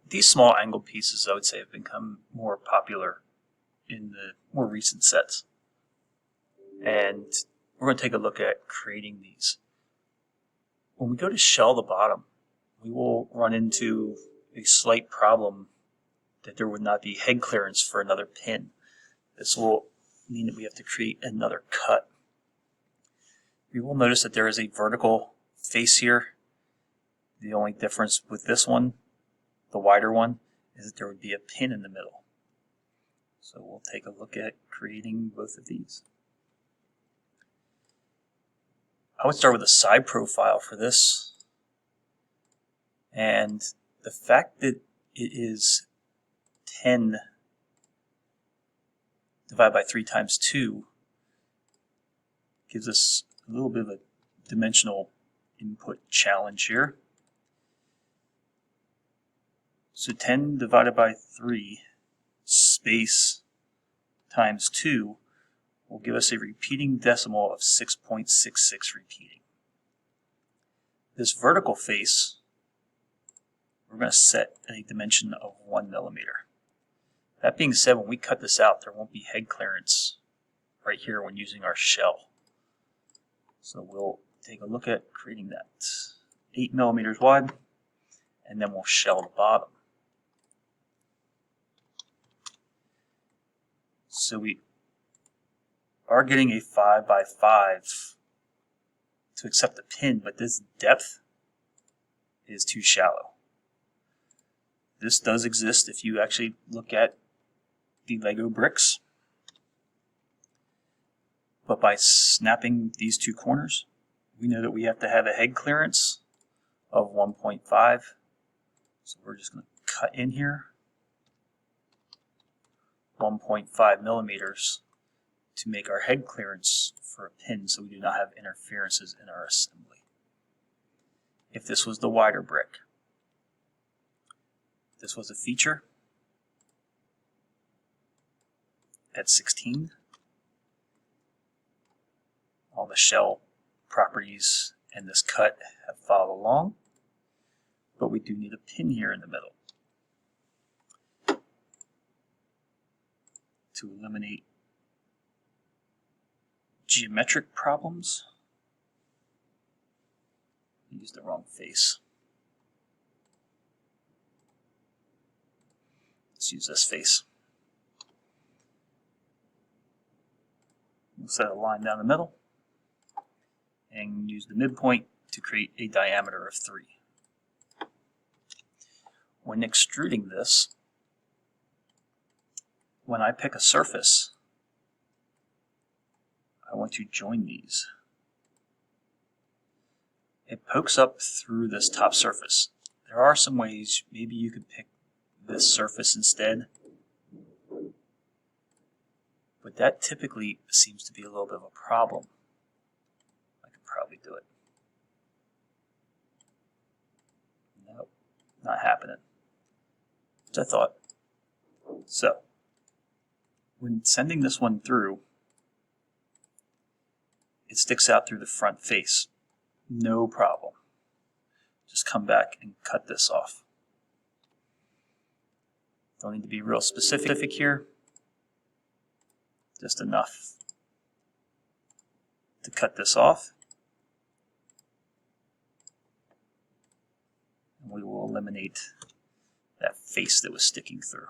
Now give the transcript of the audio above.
These small angle pieces, I would say, have become more popular in the more recent sets. And we're going to take a look at creating these. When we go to shell the bottom, we will run into a slight problem that there would not be head clearance for another pin. This will mean that we have to create another cut. We will notice that there is a vertical face here. The only difference with this one, the wider one, is that there would be a pin in the middle. So we'll take a look at creating both of these. I would start with a side profile for this. And the fact that it is 10 divided by 3 times 2 gives us a little bit of a dimensional input challenge here. So 10 divided by 3 space times 2 will give us a repeating decimal of 6.66 repeating. This vertical face, we're going to set a dimension of 1 millimeter. That being said, when we cut this out, there won't be head clearance right here when using our shell. So we'll take a look at creating that 8 millimeters wide, and then we'll shell the bottom. So we are getting a 5 by 5 to accept the pin, but this depth is too shallow. This does exist if you actually look at the Lego bricks. But by snapping these two corners, we know that we have to have a head clearance of 1.5. So we're just going to cut in here 1.5 millimeters to make our head clearance for a pin so we do not have interferences in our assembly. If this was the wider brick, this was a feature at 16. All the shell properties and this cut have followed along, but we do need a pin here in the middle to eliminate geometric problems. I used the wrong face. Let's use this face. We'll set a line down the middle and use the midpoint to create a diameter of 3. When extruding this, when I pick a surface, I want to join these. It pokes up through this top surface. There are some ways, maybe you could pick this surface instead, but that typically seems to be a little bit of a problem. I could probably do it. Nope, not happening. Which I thought. So, when sending this one through, it sticks out through the front face. No problem. Just come back and cut this off. Don't need to be real specific here. Just enough to cut this off. And we will eliminate that face that was sticking through.